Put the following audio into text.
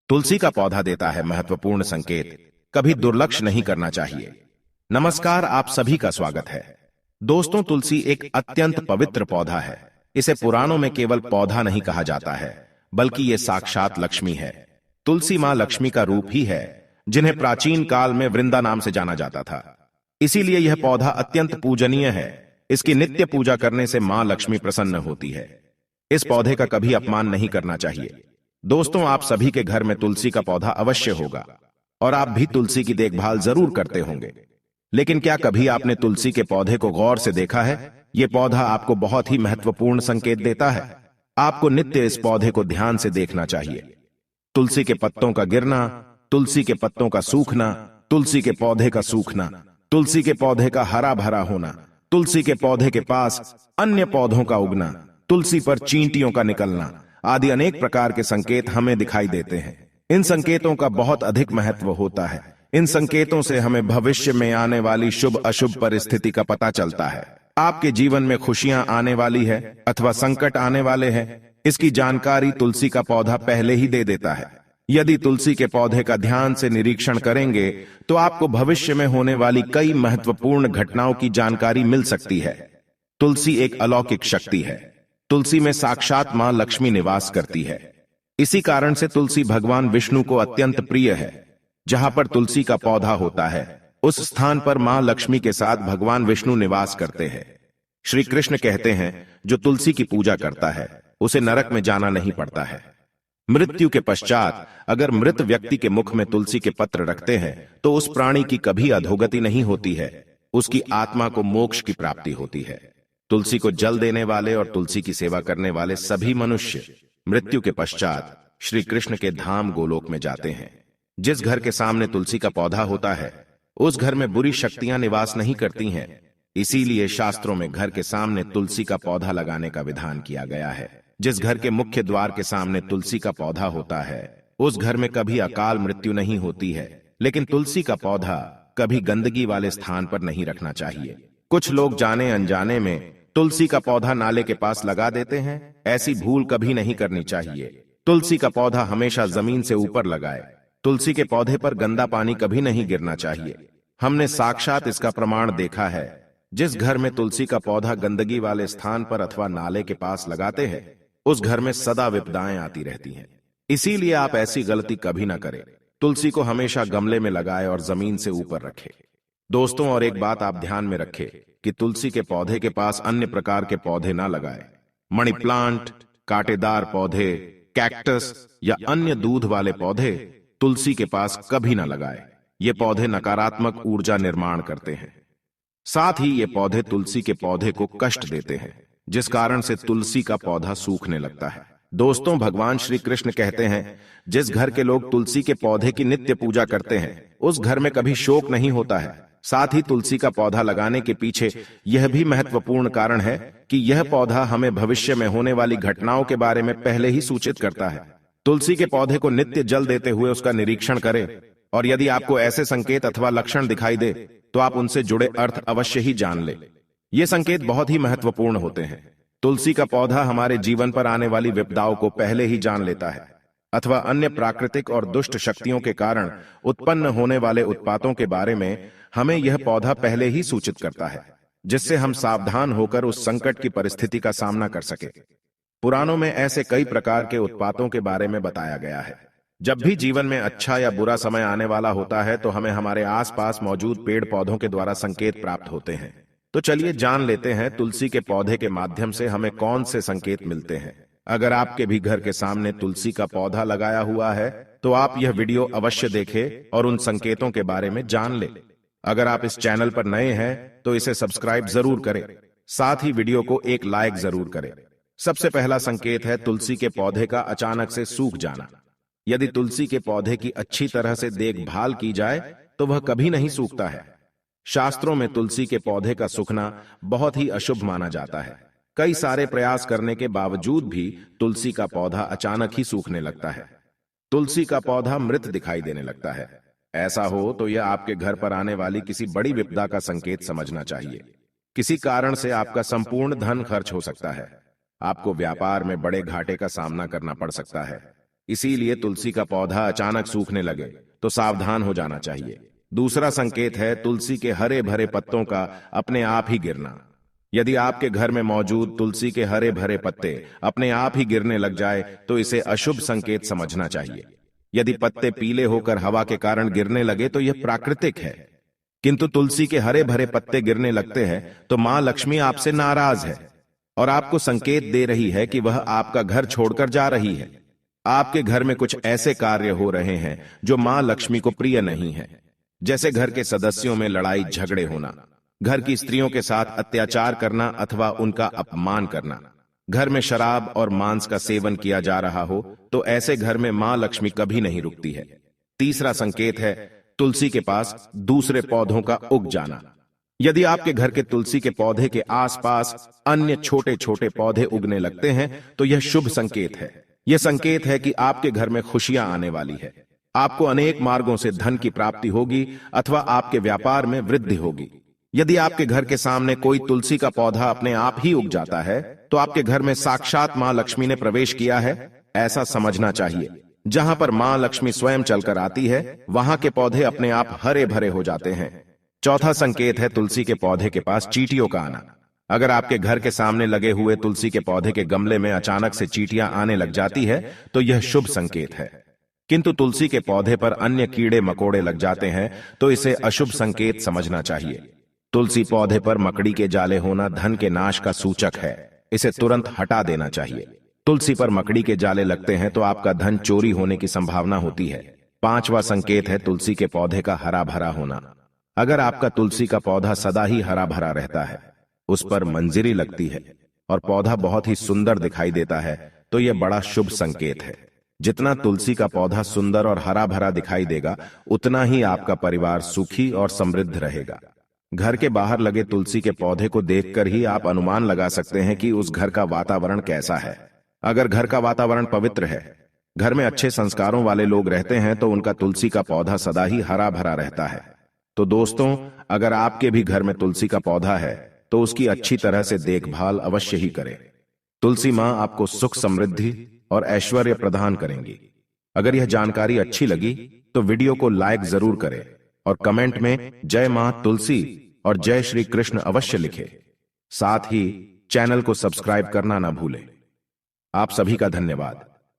तुलसी का पौधा देता है महत्वपूर्ण संकेत, कभी दुर्लक्ष्य नहीं करना चाहिए। नमस्कार, आप सभी का स्वागत है। दोस्तों, तुलसी एक अत्यंत पवित्र पौधा है। इसे पुराणों में केवल पौधा नहीं कहा जाता है, बल्कि ये साक्षात लक्ष्मी है। तुलसी मां लक्ष्मी का रूप ही है, जिन्हें प्राचीन काल में वृंदा नाम से जाना जाता था। इसीलिए यह पौधा अत्यंत पूजनीय है। इसकी नित्य पूजा करने से मां लक्ष्मी प्रसन्न होती है। इस पौधे का कभी अपमान नहीं करना चाहिए। दोस्तों, आप सभी के घर में तुलसी का पौधा अवश्य होगा और आप भी तुलसी की देखभाल जरूर करते होंगे। लेकिन क्या कभी आपने तुलसी के पौधे को गौर से देखा है? यह पौधा आपको बहुत ही महत्वपूर्ण संकेत देता है। आपको नित्य इस पौधे को ध्यान से देखना चाहिए। तुलसी के पत्तों का गिरना, तुलसी के पत्तों का सूखना, तुलसी के पौधे का सूखना, तुलसी के पौधे का हरा भरा होना, तुलसी के पौधे के पास अन्य पौधों का उगना, तुलसी पर चींटियों का निकलना आदि अनेक प्रकार के संकेत हमें दिखाई देते हैं। इन संकेतों का बहुत अधिक महत्व होता है। इन संकेतों से हमें भविष्य में आने वाली शुभ अशुभ परिस्थिति का पता चलता है। आपके जीवन में खुशियां आने वाली है अथवा संकट आने वाले हैं, इसकी जानकारी तुलसी का पौधा पहले ही दे देता है। यदि तुलसी के पौधे का ध्यान से निरीक्षण करेंगे तो आपको भविष्य में होने वाली कई महत्वपूर्ण घटनाओं की जानकारी मिल सकती है। तुलसी एक अलौकिक शक्ति है। तुलसी में साक्षात मां लक्ष्मी निवास करती है। इसी कारण से तुलसी भगवान विष्णु को अत्यंत प्रिय है। जहां पर तुलसी का पौधा होता है, उस स्थान पर मां लक्ष्मी के साथ भगवान विष्णु निवास करते हैं। श्री कृष्ण कहते हैं, जो तुलसी की पूजा करता है उसे नरक में जाना नहीं पड़ता है। मृत्यु के पश्चात अगर मृत व्यक्ति के मुख में तुलसी के पत्र रखते हैं तो उस प्राणी की कभी अधोगति नहीं होती है, उसकी आत्मा को मोक्ष की प्राप्ति होती है। तुलसी को जल देने वाले और तुलसी की सेवा करने वाले सभी मनुष्य मृत्यु के पश्चात श्री कृष्ण के धाम गोलोक में जाते हैं। जिस घर के सामने तुलसी का पौधा होता है, उस घर में बुरी शक्तियां निवास नहीं करती हैं। इसीलिए शास्त्रों में घर के सामने तुलसी का पौधा लगाने का विधान किया गया है। जिस घर के मुख्य द्वार के सामने तुलसी का पौधा होता है, उस घर में कभी अकाल मृत्यु नहीं होती है। लेकिन तुलसी का पौधा कभी गंदगी वाले स्थान पर नहीं रखना चाहिए। कुछ लोग जाने अनजाने में तुलसी का पौधा नाले के पास लगा देते हैं। ऐसी भूल कभी नहीं करनी चाहिए। तुलसी का पौधा हमेशा जमीन से ऊपर लगाए। तुलसी के पौधे पर गंदा पानी कभी नहीं गिरना चाहिए। हमने साक्षात इसका प्रमाण देखा है। जिस घर में तुलसी का पौधा गंदगी वाले स्थान पर अथवा नाले के पास लगाते हैं, उस घर में सदा विपदाएं आती रहती हैं। इसीलिए आप ऐसी गलती कभी ना करें। तुलसी को हमेशा गमले में लगाए और जमीन से ऊपर रखें। दोस्तों, और एक बात आप ध्यान में रखें कि तुलसी के पौधे के पास अन्य प्रकार के पौधे ना लगाएं। मनी प्लांट, कांटेदार पौधे, कैक्टस या अन्य दूध वाले पौधे तुलसी के पास कभी ना लगाएं। ये पौधे नकारात्मक ऊर्जा निर्माण करते हैं। साथ ही ये पौधे तुलसी के पौधे को कष्ट देते हैं, जिस कारण से तुलसी का पौधा सूखने लगता है। दोस्तों, भगवान श्री कृष्ण कहते हैं, जिस घर के लोग तुलसी के पौधे की नित्य पूजा करते हैं, उस घर में कभी शोक नहीं होता है। साथ ही तुलसी का पौधा लगाने के पीछे यह भी महत्वपूर्ण कारण है कि यह पौधा हमें भविष्य में होने वाली घटनाओं के बारे में पहले ही सूचित करता है। तुलसी के पौधे को नित्य जल देते हुए उसका निरीक्षण करें, और यदि आपको ऐसे संकेत अथवा लक्षण दिखाई दे तो आप उनसे जुड़े अर्थ अवश्य ही जान लें। ये संकेत बहुत ही महत्वपूर्ण होते हैं। तुलसी का पौधा हमारे जीवन पर आने वाली विपदाओं को पहले ही जान लेता है, अथवा अन्य प्राकृतिक और दुष्ट शक्तियों के कारण उत्पन्न होने वाले उत्पातों के बारे में हमें यह पौधा पहले ही सूचित करता है, जिससे हम सावधान होकर उस संकट की परिस्थिति का सामना कर सके। पुराणों में ऐसे कई प्रकार के उत्पातों के बारे में बताया गया है। जब भी जीवन में अच्छा या बुरा समय आने वाला होता है तो हमें हमारे आसपास मौजूद पेड़ पौधों के द्वारा संकेत प्राप्त होते हैं। तो चलिए जान लेते हैं तुलसी के पौधे के माध्यम से हमें कौन से संकेत मिलते हैं। अगर आपके भी घर के सामने तुलसी का पौधा लगाया हुआ है तो आप यह वीडियो अवश्य देखें और उन संकेतों के बारे में जान लें। अगर आप इस चैनल पर नए हैं तो इसे सब्सक्राइब जरूर करें। साथ ही वीडियो को एक लाइक जरूर करें। सबसे पहला संकेत है तुलसी के पौधे का अचानक से सूख जाना। यदि तुलसी के पौधे की अच्छी तरह से देखभाल की जाए तो वह कभी नहीं सूखता है। शास्त्रों में तुलसी के पौधे का सूखना बहुत ही अशुभ माना जाता है। कई सारे प्रयास करने के बावजूद भी तुलसी का पौधा अचानक ही सूखने लगता है। तुलसी का पौधा मृत दिखाई देने लगता है। ऐसा हो तो यह आपके घर पर आने वाली किसी बड़ी विपदा का संकेत समझना चाहिए। किसी कारण से आपका संपूर्ण धन खर्च हो सकता है। आपको व्यापार में बड़े घाटे का सामना करना पड़ सकता है। इसीलिए तुलसी का पौधा अचानक सूखने लगे तो सावधान हो जाना चाहिए। दूसरा संकेत है तुलसी के हरे भरे पत्तों का अपने आप ही गिरना। यदि आपके घर में मौजूद तुलसी के हरे भरे पत्ते अपने आप ही गिरने लग जाए तो इसे अशुभ संकेत समझना चाहिए। यदि पत्ते पीले होकर हवा के कारण गिरने लगे तो यह प्राकृतिक है, किंतु तुलसी के हरे भरे पत्ते गिरने लगते हैं तो मां लक्ष्मी आपसे नाराज है और आपको संकेत दे रही है कि वह आपका घर छोड़कर जा रही है। आपके घर में कुछ ऐसे कार्य हो रहे हैं जो मां लक्ष्मी को प्रिय नहीं है, जैसे घर के सदस्यों में लड़ाई झगड़े होना, घर की स्त्रियों के साथ अत्याचार करना अथवा उनका अपमान करना, घर में शराब और मांस का सेवन किया जा रहा हो तो ऐसे घर में मां लक्ष्मी कभी नहीं रुकती है। तीसरा संकेत है तुलसी के पास दूसरे पौधों का उग जाना। यदि आपके घर के तुलसी के पौधे के आसपास अन्य छोटे छोटे पौधे उगने लगते हैं तो यह शुभ संकेत है। यह संकेत है कि आपके घर में खुशियां आने वाली है। आपको अनेक मार्गों से धन की प्राप्ति होगी अथवा आपके व्यापार में वृद्धि होगी। यदि आपके घर के सामने कोई तुलसी का पौधा अपने आप ही उग जाता है तो आपके घर में साक्षात मां लक्ष्मी ने प्रवेश किया है, ऐसा समझना चाहिए। जहां पर मां लक्ष्मी स्वयं चलकर आती है वहां के पौधे अपने आप हरे भरे हो जाते हैं। चौथा संकेत है तुलसी के पौधे के पास चींटियों का आना। अगर आपके घर के सामने लगे हुए तुलसी के पौधे के गमले में अचानक से चींटियां आने लग जाती है तो यह शुभ संकेत है, किंतु तुलसी के पौधे पर अन्य कीड़े मकोड़े लग जाते हैं तो इसे अशुभ संकेत समझना चाहिए। तुलसी पौधे पर मकड़ी के जाले होना धन के नाश का सूचक है, इसे तुरंत हटा देना चाहिए। तुलसी पर मकड़ी के जाले लगते हैं तो आपका धन चोरी होने की संभावना होती है। पांचवा संकेत है तुलसी के पौधे का हरा भरा होना। अगर आपका तुलसी का पौधा सदा ही हरा भरा रहता है, उस पर मंजरी लगती है और पौधा बहुत ही सुंदर दिखाई देता है तो यह बड़ा शुभ संकेत है। जितना तुलसी का पौधा सुंदर और हरा भरा दिखाई देगा उतना ही आपका परिवार सुखी और समृद्ध रहेगा। घर के बाहर लगे तुलसी के पौधे को देखकर ही आप अनुमान लगा सकते हैं कि उस घर का वातावरण कैसा है। अगर घर का वातावरण पवित्र है, घर में अच्छे संस्कारों वाले लोग रहते हैं तो उनका तुलसी का पौधा सदा ही हरा भरा रहता है। तो दोस्तों, अगर आपके भी घर में तुलसी का पौधा है तो उसकी अच्छी तरह से देखभाल अवश्य ही करें। तुलसी मां आपको सुख समृद्धि और ऐश्वर्य प्रदान करेंगी। अगर यह जानकारी अच्छी लगी तो वीडियो को लाइक जरूर करें और कमेंट में जय मां तुलसी और जय श्री कृष्ण अवश्य लिखें। साथ ही चैनल को सब्सक्राइब करना ना भूलें। आप सभी का धन्यवाद।